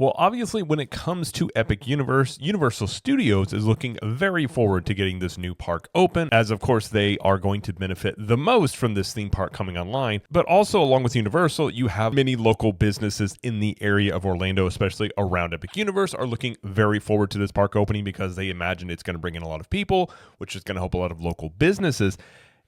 Well, obviously, when it comes to Epic Universe, Universal Studios is looking very forward to getting this new park open, as of course they are going to benefit the most from this theme park coming online. But also, along with Universal, you have many local businesses in the area of Orlando, especially around Epic Universe, are looking very forward to this park opening because they imagine it's going to bring in a lot of people, which is going to help a lot of local businesses.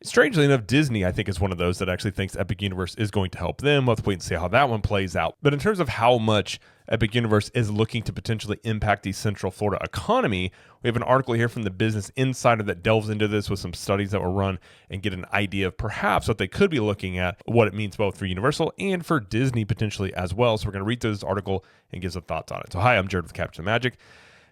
Strangely enough, Disney, I think, is one of those that actually thinks Epic Universe is going to help them. Let's wait and see how that one plays out. But in terms of how much Epic Universe is looking to potentially impact the Central Florida economy, we have an article here from the Business Insider that delves into this with some studies that were run and get an idea of perhaps what they could be looking at, what it means both for Universal and for Disney potentially as well. So we're going to read through this article and give some thoughts on it. So hi, I'm Jared with Capture the Magic.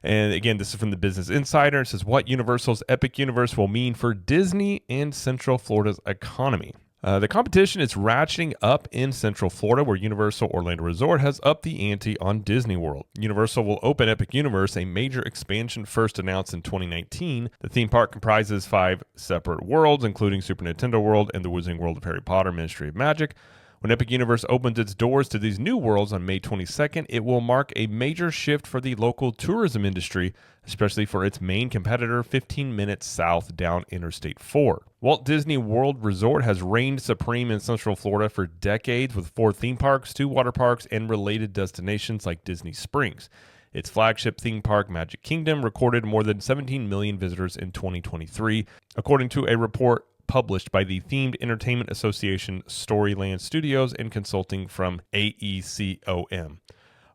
And again, this is from the Business Insider. It says what Universal's Epic Universe will mean for Disney and Central Florida's economy. The competition is ratcheting up in Central Florida, where Universal Orlando Resort has upped the ante on Disney World. Universal will open Epic Universe, a major expansion first announced in 2019. The theme park comprises 5 separate worlds, including Super Nintendo World and the Wizarding World of Harry Potter Ministry of Magic. When Epic Universe opens its doors to these new worlds on May 22nd, it will mark a major shift for the local tourism industry, especially for its main competitor 15 minutes south down Interstate 4. Walt Disney World Resort has reigned supreme in Central Florida for decades with 4 theme parks, 2 water parks, and related destinations like Disney Springs. Its flagship theme park, Magic Kingdom, recorded more than 17 million visitors in 2023, according to a report published by the Themed Entertainment Association Storyland Studios and consulting from AECOM.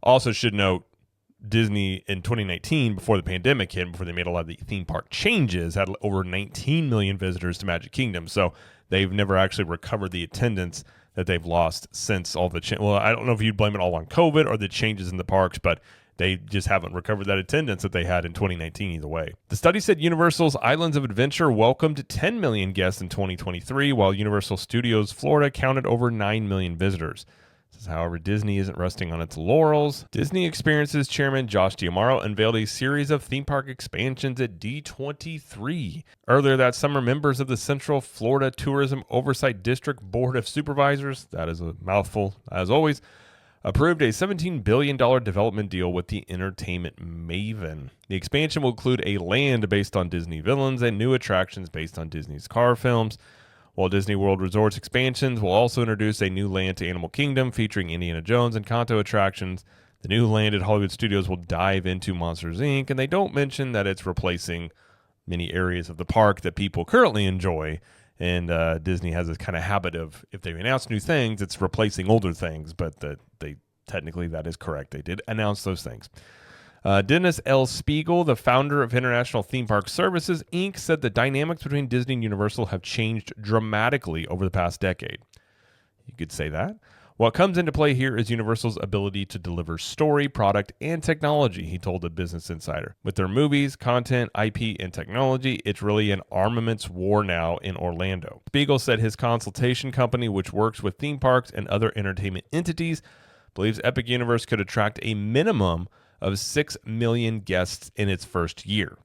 Also should note, Disney in 2019, before the pandemic hit, before they made a lot of the theme park changes, had over 19 million visitors to Magic Kingdom. So they've never actually recovered the attendance that they've lost since all the well, I don't know if you'd blame it all on COVID or the changes in the parks, but they just haven't recovered that attendance that they had in 2019 either way. The study said Universal's Islands of Adventure welcomed 10 million guests in 2023, while Universal Studios Florida counted over 9 million visitors. However, Disney isn't resting on its laurels. Disney Experiences chairman Josh D'Amaro unveiled a series of theme park expansions at D23. Earlier that summer, members of the Central Florida Tourism Oversight District Board of Supervisors, that is a mouthful as always, approved a $17 billion development deal with the entertainment maven. The expansion will include a land based on Disney villains and new attractions based on Disney's car films. Walt Disney World Resort's expansions will also introduce a new land to Animal Kingdom featuring Indiana Jones and Kanto attractions. The new land at Hollywood Studios will dive into Monsters, Inc., and they don't mention that it's replacing many areas of the park that people currently enjoy. And Disney has this kind of habit of, if they announce new things, it's replacing older things, but they technically that is correct. They did announce those things. Dennis L. Spiegel, the founder of International Theme Park Services, Inc., said the dynamics between Disney and Universal have changed dramatically over the past decade. You could say that. What comes into play here is Universal's ability to deliver story, product, and technology, he told the Business Insider. With their movies, content, IP, and technology, it's really an armaments war now in Orlando. Spiegel said his consultation company, which works with theme parks and other entertainment entities, believes Epic Universe could attract a minimum of 6 million guests in its first year.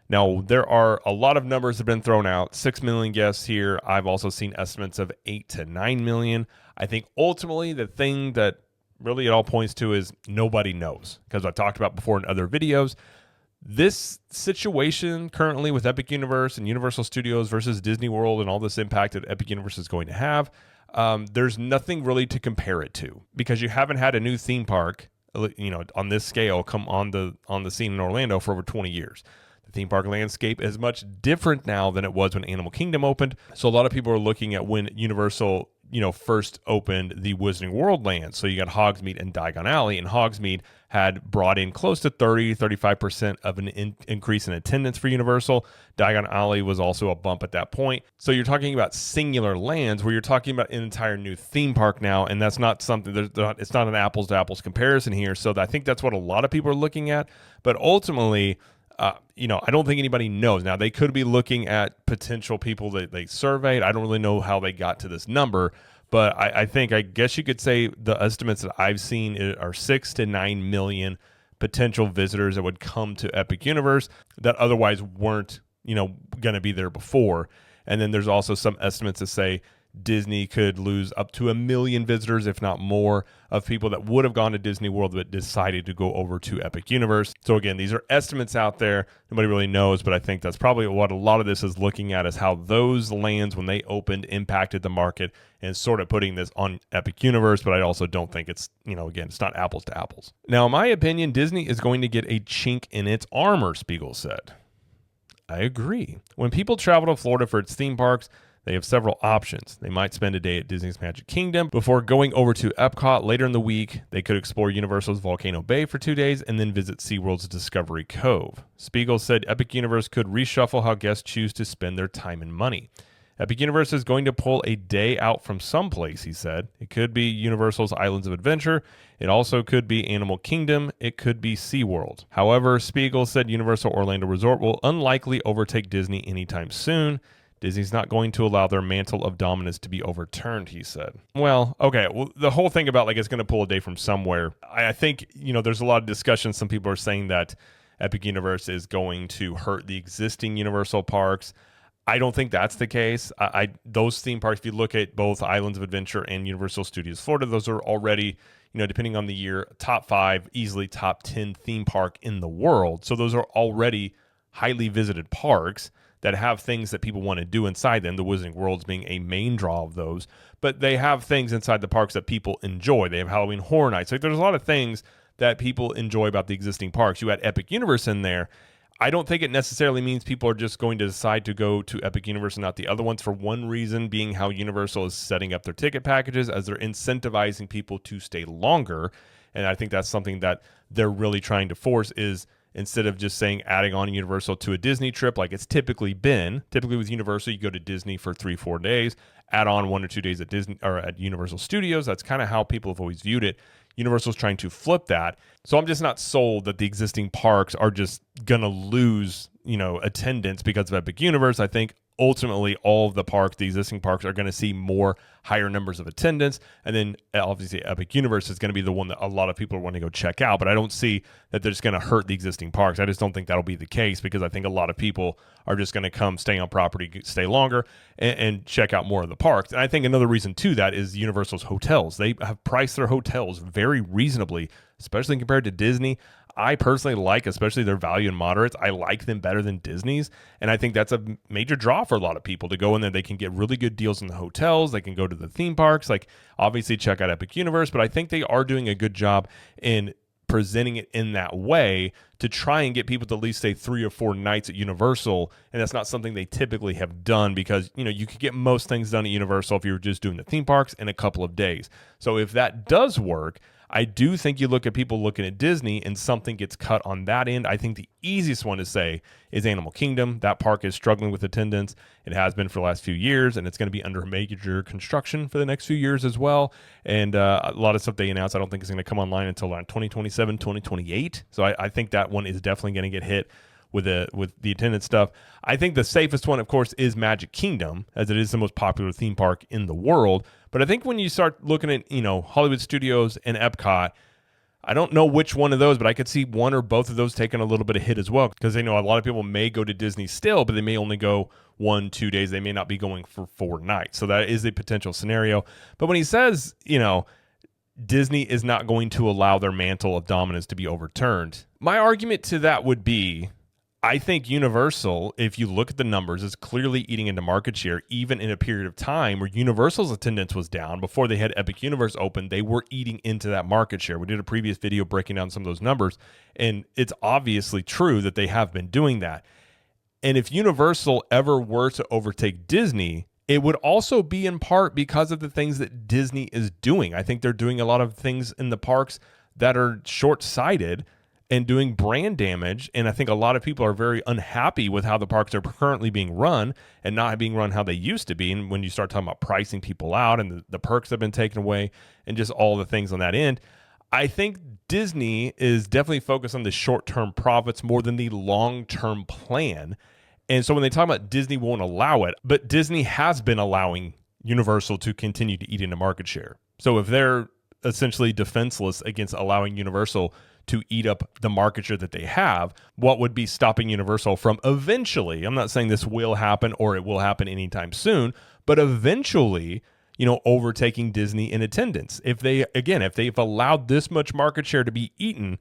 Now, there are a lot of numbers that have been thrown out. 6 million guests here. I've also seen estimates of 8 to 9 million. I think ultimately the thing that really it all points to is nobody knows. Because I talked about before in other videos, this situation currently with Epic Universe and Universal Studios versus Disney World and all this impact that Epic Universe is going to have, there's nothing really to compare it to. Because you haven't had a new theme park, on this scale come on the scene in Orlando for over 20 years. The theme park landscape is much different now than it was when Animal Kingdom opened. So a lot of people are looking at when Universal, first opened the Wizarding World land. So you got Hogsmeade and Diagon Alley, and Hogsmeade had brought in close to 35% of an increase in attendance for Universal. Diagon Alley was also a bump at that point. So you're talking about singular lands where you're talking about an entire new theme park now, and that's not something, it's not an apples to apples comparison here. So I think that's what a lot of people are looking at. But ultimately, I don't think anybody knows. Now, they could be looking at potential people that they surveyed. I don't really know how they got to this number, but I guess you could say the estimates that I've seen are 6 to 9 million potential visitors that would come to Epic Universe that otherwise weren't, going to be there before. And then there's also some estimates that say Disney could lose up to 1 million visitors, if not more, of people that would have gone to Disney World but decided to go over to Epic Universe. So again, these are estimates out there. Nobody really knows, but I think that's probably what a lot of this is looking at, is how those lands, when they opened, impacted the market and sort of putting this on Epic Universe. But I also don't think it's, again, it's not apples to apples. Now, in my opinion, Disney is going to get a chink in its armor, Spiegel said. I agree. When people travel to Florida for its theme parks, they have several options. They might spend a day at Disney's Magic Kingdom before going over to Epcot later in the week. They could explore Universal's Volcano Bay for 2 days and then visit SeaWorld's Discovery Cove. Spiegel said Epic Universe could reshuffle how guests choose to spend their time and money. Epic Universe is going to pull a day out from someplace, he said. It could be Universal's Islands of Adventure. It also could be Animal Kingdom. It could be SeaWorld. However, Spiegel said Universal Orlando Resort will unlikely overtake Disney anytime soon. Disney's not going to allow their mantle of dominance to be overturned, he said. Well, okay. Well, the whole thing about it's going to pull a day from somewhere, I think, there's a lot of discussion. Some people are saying that Epic Universe is going to hurt the existing Universal parks. I don't think that's the case. Those theme parks, if you look at both Islands of Adventure and Universal Studios Florida, those are already, depending on the year, top 5, easily top 10 theme park in the world. So those are already highly visited parks that have things that people want to do inside them, the Wizarding Worlds being a main draw of those. But they have things inside the parks that people enjoy. They have Halloween Horror Nights. There's a lot of things that people enjoy about the existing parks. You had Epic Universe in there. I don't think it necessarily means people are just going to decide to go to Epic Universe and not the other ones, for one reason being how Universal is setting up their ticket packages, as they're incentivizing people to stay longer. And I think that's something that they're really trying to force, is instead of just saying adding on Universal to a Disney trip like it's typically been. Typically with Universal, you go to Disney for 3-4 days, add on 1 or 2 days at Disney or at Universal Studios. That's kind of how people have always viewed it. Universal's trying to flip that. So I'm just not sold that the existing parks are just going to lose, attendance because of Epic Universe. I think ultimately all of the parks, the existing parks, are going to see higher numbers of attendance. And then obviously Epic Universe is going to be the one that a lot of people are wanting to go check out. But I don't see that they're just going to hurt the existing parks. I just don't think that'll be the case, because I think a lot of people are just going to come, stay on property, stay longer, and check out more of the parks. And I think another reason to that is Universal's hotels. They have priced their hotels very reasonably, especially compared to Disney. I personally like, especially their value and moderates, I like them better than Disney's. And I think that's a major draw for a lot of people to go in there. They can get really good deals in the hotels. They can go to the theme parks, obviously check out Epic Universe. But I think they are doing a good job in presenting it in that way to try and get people to at least stay 3 or 4 nights at Universal. And that's not something they typically have done, because, you could get most things done at Universal if you were just doing the theme parks in a couple of days. So if that does work, I do think you look at people looking at Disney and something gets cut on that end. I think the easiest one to say is Animal Kingdom. That park is struggling with attendance. It has been for the last few years, and it's going to be under major construction for the next few years as well. And a lot of stuff they announced, I don't think is going to come online until around 2027, 2028. So I think that one is definitely going to get hit with the attendance stuff. I think the safest one, of course, is Magic Kingdom, as it is the most popular theme park in the world. But I think when you start looking at, Hollywood Studios and Epcot, I don't know which one of those, but I could see one or both of those taking a little bit of hit as well, because they know a lot of people may go to Disney still, but they may only go 1-2 days. They may not be going for 4 nights. So that is a potential scenario. But when he says, Disney is not going to allow their mantle of dominance to be overturned, my argument to that would be, I think Universal, if you look at the numbers, is clearly eating into market share, even in a period of time where Universal's attendance was down. Before they had Epic Universe open, they were eating into that market share. We did a previous video breaking down some of those numbers, and it's obviously true that they have been doing that. And if Universal ever were to overtake Disney, it would also be in part because of the things that Disney is doing. I think they're doing a lot of things in the parks that are short-sighted and doing brand damage. And I think a lot of people are very unhappy with how the parks are currently being run and not being run how they used to be. And when you start talking about pricing people out and the perks have been taken away and just all the things on that end, I think Disney is definitely focused on the short-term profits more than the long-term plan. And so when they talk about Disney won't allow it, but Disney has been allowing Universal to continue to eat into market share. So if they're essentially defenseless against allowing Universal to eat up the market share that they have, what would be stopping Universal from eventually, I'm not saying this will happen or it will happen anytime soon, but eventually, overtaking Disney in attendance. If they've allowed this much market share to be eaten,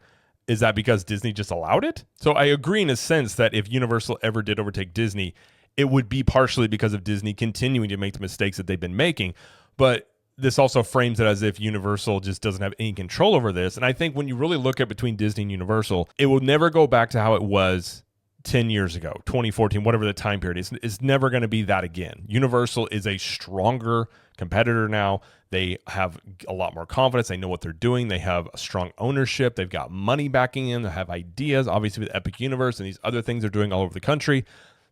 is that because Disney just allowed it? So I agree in a sense that if Universal ever did overtake Disney, it would be partially because of Disney continuing to make the mistakes that they've been making. But this also frames it as if Universal just doesn't have any control over this. And I think when you really look at between Disney and Universal, it will never go back to how it was 10 years ago, 2014, whatever the time period is. It's never going to be that again. Universal is a stronger competitor now. They have a lot more confidence. They know what they're doing. They have a strong ownership. They've got money backing in. They have ideas, obviously, with Epic Universe and these other things they're doing all over the country.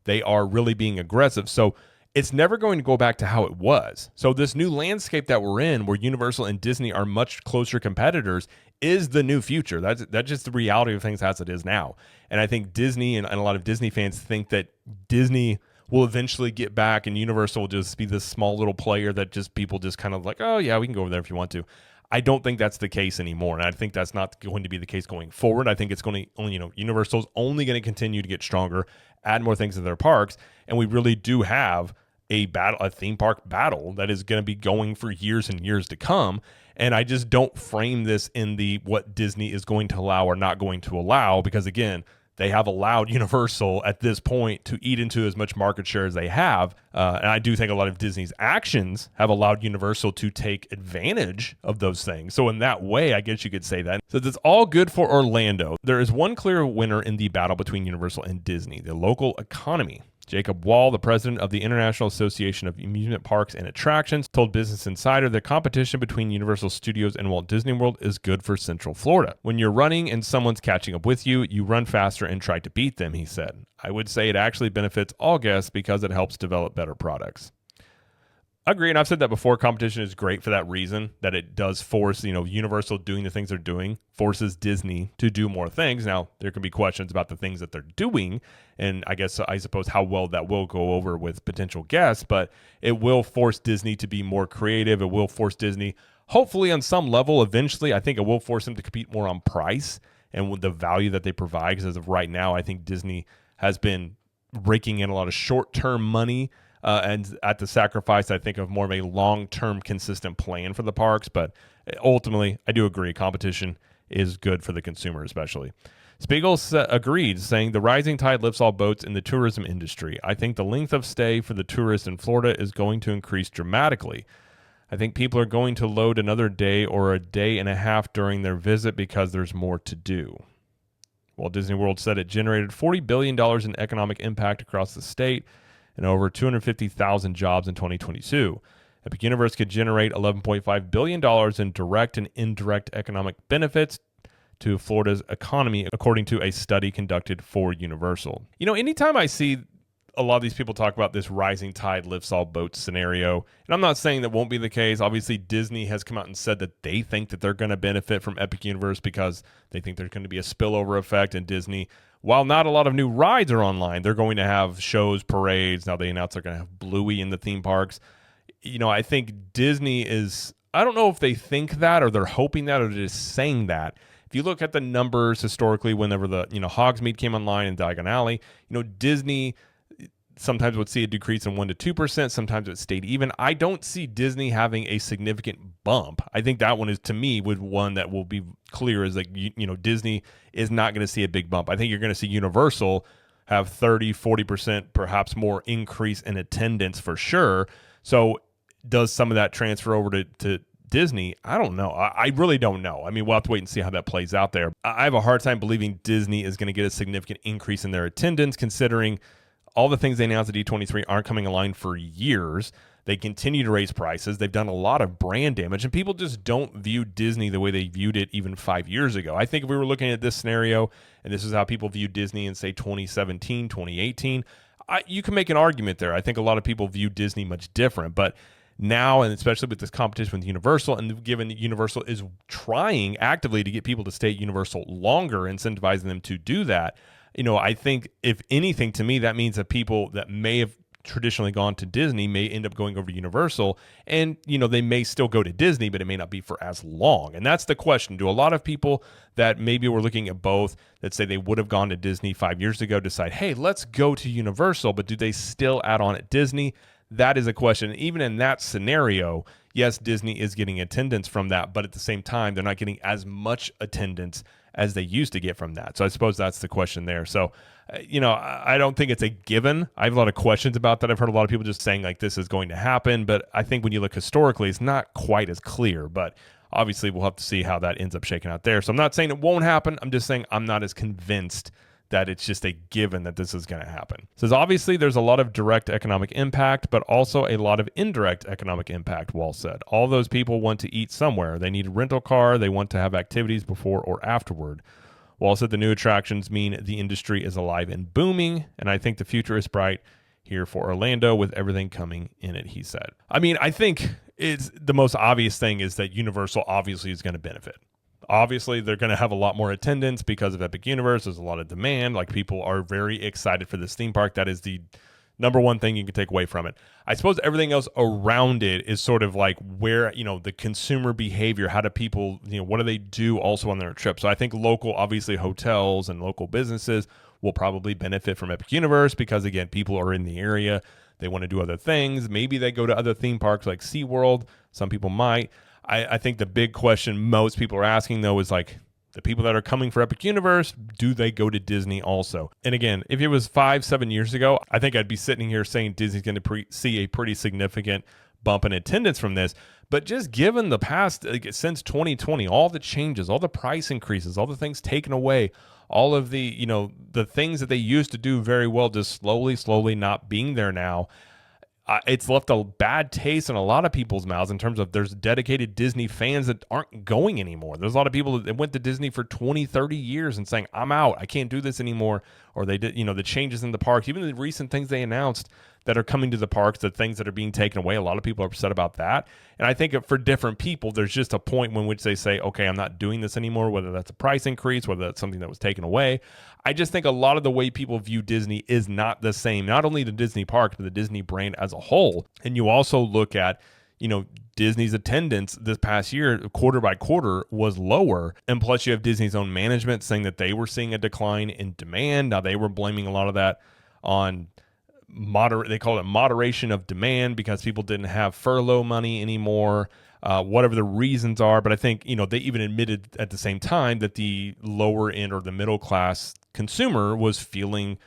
They are really being aggressive. So it's never going to go back to how it was. So this new landscape that we're in, where Universal and Disney are much closer competitors, is the new future. That's just the reality of things as it is now. And I think Disney and a lot of Disney fans think that Disney will eventually get back and Universal will just be this small little player that just people just kind of like, oh yeah, we can go over there if you want to. I don't think that's the case anymore. And I think that's not going to be the case going forward. I think it's going to, Universal's only going to continue to get stronger, add more things to their parks. And we really do have a theme park battle that is going to be going for years and years to come. And I just don't frame this in the what Disney is going to allow or not going to allow, because again, they have allowed Universal at this point to eat into as much market share as they have. And I do think a lot of Disney's actions have allowed Universal to take advantage of those things. So in that way, I guess you could say that. So it's all good for Orlando. There is one clear winner in the battle between Universal and Disney: the local economy. Jacob Wall, the president of the International Association of Amusement Parks and Attractions, told Business Insider the competition between Universal Studios and Walt Disney World is good for Central Florida. When you're running and someone's catching up with you, you run faster and try to beat them, he said. I would say it actually benefits all guests because it helps develop better products. I agree, and I've said that before. Competition is great for that reason, that it does force, Universal doing the things they're doing, forces Disney to do more things. Now, there can be questions about the things that they're doing, and I suppose how well that will go over with potential guests, but it will force Disney to be more creative. It will force Disney, hopefully on some level, eventually, I think it will force them to compete more on price and with the value that they provide, because as of right now, I think Disney has been raking in a lot of short-term money, and at the sacrifice, I think, of more of a long-term consistent plan for the parks. But ultimately, I do agree, competition is good for the consumer especially. Spiegel agreed, saying the rising tide lifts all boats in the tourism industry. I think the length of stay for the tourists in Florida is going to increase dramatically. I think people are going to load another day or a day and a half during their visit because there's more to do. Walt Disney World said it generated $40 billion in economic impact across the state and over 250,000 jobs in 2022. Epic Universe could generate $11.5 billion in direct and indirect economic benefits to Florida's economy, according to a study conducted for Universal. Anytime I see a lot of these people talk about this rising tide lifts all boats scenario, and I'm not saying that won't be the case. Obviously, Disney has come out and said that they think that they're going to benefit from Epic Universe because they think there's going to be a spillover effect, and Disney, while not a lot of new rides are online, they're going to have shows, parades. Now they announced they're going to have Bluey in the theme parks. I think Disney is, I don't know if they think that or they're hoping that or they're just saying that. If you look at the numbers historically, whenever the, Hogsmeade came online in Diagon Alley, Disney sometimes would see a decrease in 1% to 2%. Sometimes it stayed even. I don't see Disney having a significant bump. I think that one is, to me, with one that will be clear is like, Disney is not going to see a big bump. I think you're going to see Universal have 30-40% perhaps more increase in attendance for sure. So does some of that transfer over to Disney? I don't know. I really don't know. I mean, we'll have to wait and see how that plays out there. I have a hard time believing Disney is going to get a significant increase in their attendance, considering all the things they announced at D23 aren't coming online for years. They continue to raise prices. They've done a lot of brand damage, and people just don't view Disney the way they viewed it even 5 years ago. I think if we were looking at this scenario, and this is how people view Disney in, say, 2017, 2018, you can make an argument there. I think a lot of people view Disney much different, but now, and especially with this competition with Universal, and given that Universal is trying actively to get people to stay at Universal longer, incentivizing them to do that, I think if anything, to me, that means that people that may have traditionally gone to Disney may end up going over to Universal, and they may still go to Disney, but it may not be for as long. And that's the question. Do a lot of people that maybe were looking at both, that say they would have gone to Disney 5 years ago, decide, hey, let's go to Universal, but do they still add on at Disney? That is a question. Even in that scenario, yes, Disney is getting attendance from that, but at the same time, they're not getting as much attendance as they used to get from that. So I suppose that's the question there. So, I don't think it's a given. I have a lot of questions about that. I've heard a lot of people just saying like this is going to happen, but I think when you look historically, it's not quite as clear. But obviously, we'll have to see how that ends up shaking out there. So I'm not saying it won't happen. I'm just saying I'm not as convinced that it's just a given that this is going to happen. It says, obviously, there's a lot of direct economic impact, but also a lot of indirect economic impact, Wall said. All those people want to eat somewhere. They need a rental car. They want to have activities before or afterward. Wall said the new attractions mean the industry is alive and booming, and I think the future is bright here for Orlando with everything coming in it, he said. I mean, I think it's the most obvious thing is that Universal obviously is going to benefit. Obviously, they're going to have a lot more attendance because of Epic Universe. There's a lot of demand. Like, people are very excited for this theme park. That is the number one thing you can take away from it. I suppose everything else around it is sort of like where, the consumer behavior, how do people, what do they do also on their trip? So I think local, obviously hotels and local businesses will probably benefit from Epic Universe because, again, people are in the area. They want to do other things. Maybe they go to other theme parks like SeaWorld. Some people might. I think the big question most people are asking, though, is like the people that are coming for Epic Universe, do they go to Disney also? And again, if it was 5-7 years ago, I think I'd be sitting here saying Disney's going to see a pretty significant bump in attendance from this. But just given the past, since 2020, all the changes, all the price increases, all the things taken away, all of the, the things that they used to do very well, just slowly not being there now. It's left a bad taste in a lot of people's mouths in terms of there's dedicated Disney fans that aren't going anymore. There's a lot of people that went to Disney for 20, 30 years and saying, I'm out. I can't do this anymore. Or they did, the changes in the parks, even the recent things they announced that are coming to the parks, the things that are being taken away. A lot of people are upset about that. And I think for different people, there's just a point in which they say, okay, I'm not doing this anymore, whether that's a price increase, whether that's something that was taken away. I just think a lot of the way people view Disney is not the same, not only the Disney parks, but the Disney brand as a whole. And you also look at, Disney's attendance this past year, quarter by quarter, was lower. And plus you have Disney's own management saying that they were seeing a decline in demand. Now they were blaming a lot of that on they call it moderation of demand because people didn't have furlough money anymore, whatever the reasons are. But I think, they even admitted at the same time that the lower end or the middle class consumer was feeling,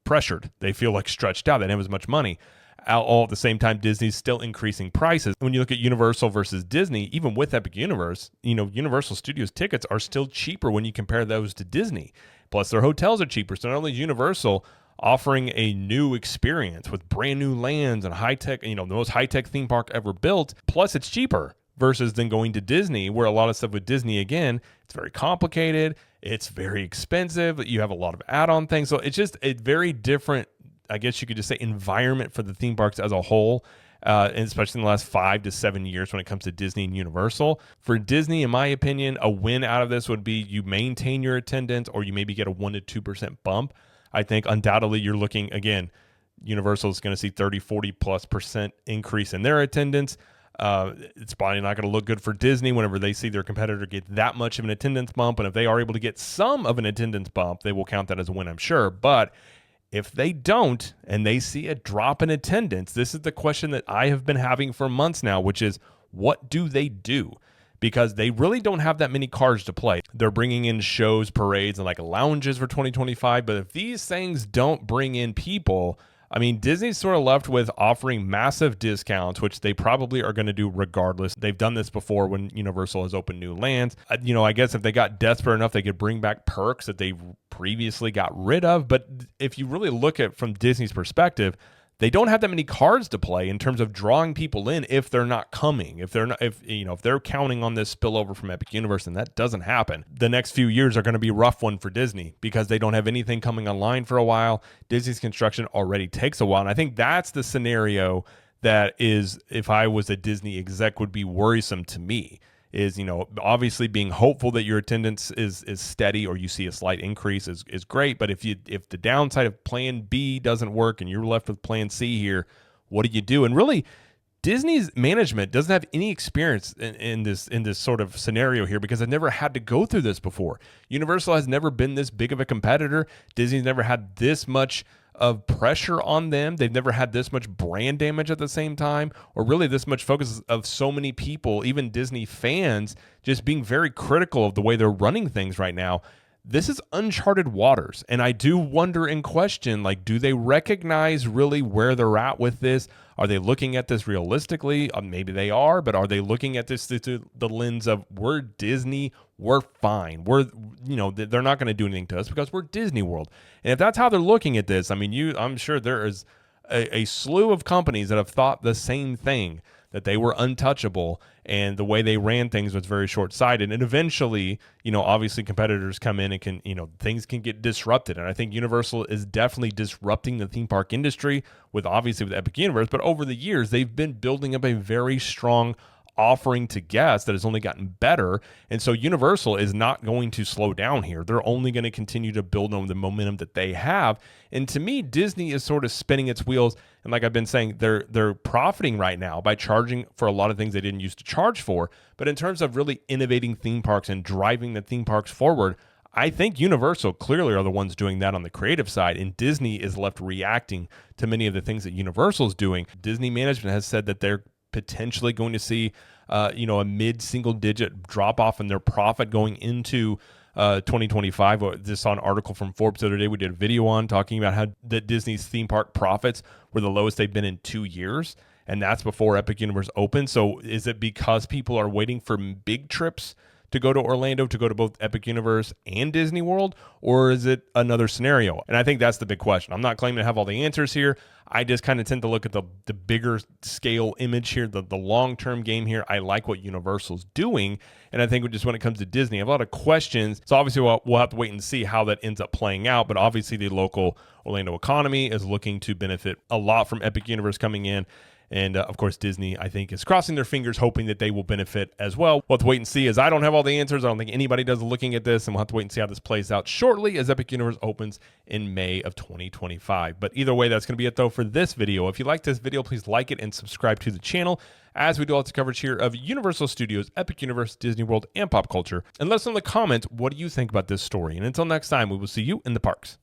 pressured. They feel like stretched out. They didn't have as much money. All at the same time, Disney's still increasing prices. When you look at Universal versus Disney, even with Epic Universe, Universal Studios tickets are still cheaper when you compare those to Disney. Plus, their hotels are cheaper. So not only is Universal offering a new experience with brand new lands and high-tech, the most high-tech theme park ever built, plus it's cheaper versus than going to Disney, where a lot of stuff with Disney, again, it's very complicated, it's very expensive, you have a lot of add-on things. So it's just a very different, I guess you could just say, environment for the theme parks as a whole, and especially in the last 5 to 7 years when it comes to Disney and Universal. For Disney, in my opinion, a win out of this would be you maintain your attendance or you maybe get a 1% to 2% bump. I think undoubtedly you're looking, again, Universal is going to see 30, 40+% increase in their attendance. It's probably not going to look good for Disney whenever they see their competitor get that much of an attendance bump. And if they are able to get some of an attendance bump, they will count that as a win, I'm sure. But if they don't and they see a drop in attendance, this is the question that I have been having for months now, which is what do they do? Because they really don't have that many cards to play. They're bringing in shows, parades, and like lounges for 2025. But if these things don't bring in people, I mean, Disney's sort of left with offering massive discounts, which they probably are going to do regardless. They've done this before when Universal has opened new lands. I guess if they got desperate enough, they could bring back perks that they previously got rid of. But if you really look at from Disney's perspective, they don't have that many cards to play in terms of drawing people in if they're not coming. If they're counting on this spillover from Epic Universe and that doesn't happen, the next few years are going to be a rough one for Disney because they don't have anything coming online for a while. Disney's construction already takes a while. And I think that's the scenario that is, if I was a Disney exec, would be worrisome to me. Is, obviously being hopeful that your attendance is steady or you see a slight increase is great. But if the downside of plan B doesn't work and you're left with plan C here, what do you do? And really, Disney's management doesn't have any experience in this sort of scenario here because they've never had to go through this before. Universal has never been this big of a competitor. Disney's never had this much of pressure on them. They've never had this much brand damage at the same time, or really this much focus of so many people, even Disney fans, just being very critical of the way they're running things right now. This is uncharted waters, and I do wonder and question, like, do they recognize really where they're at with this? Are they looking at this realistically? Maybe they are, but are they looking at this through the lens of, we're Disney, we're fine, they're not going to do anything to us because we're Disney World? And if that's how they're looking at this, I mean, I'm sure there is a slew of companies that have thought the same thing, that they were untouchable, and the way they ran things was very short-sighted. And eventually, obviously competitors come in and can, things can get disrupted. And I think Universal is definitely disrupting the theme park industry with Epic Universe. But over the years, they've been building up a very strong offering to guests that has only gotten better. And so Universal is not going to slow down here. They're only going to continue to build on the momentum that they have. And to me, Disney is sort of spinning its wheels. And like I've been saying, they're profiting right now by charging for a lot of things they didn't used to charge for. But in terms of really innovating theme parks and driving the theme parks forward, I think Universal clearly are the ones doing that on the creative side, and Disney is left reacting to many of the things that Universal is doing. Disney management has said that they're potentially going to see, a mid-single-digit drop-off in their profit going into 2025. Just saw an article from Forbes the other day we did a video on, talking about how that Disney's theme park profits were the lowest they've been in 2 years, and that's before Epic Universe opened. So is it because people are waiting for big trips to go to Orlando, to go to both Epic Universe and Disney World, or is it another scenario? And I think that's the big question. I'm not claiming to have all the answers here. I just kind of tend to look at the bigger scale image here, the long-term game here. I like what Universal's doing, and I think just when it comes to Disney, I have a lot of questions. So obviously we'll have to wait and see how that ends up playing out, but obviously the local Orlando economy is looking to benefit a lot from Epic Universe coming in. And of course, Disney, I think, is crossing their fingers, hoping that they will benefit as well. We'll have to wait and see, as I don't have all the answers. I don't think anybody does looking at this, and we'll have to wait and see how this plays out shortly as Epic Universe opens in May of 2025. But either way, that's going to be it, though, for this video. If you like this video, please like it and subscribe to the channel, as we do lots of coverage here of Universal Studios, Epic Universe, Disney World, and pop culture. And let us know in the comments, what do you think about this story? And until next time, we will see you in the parks.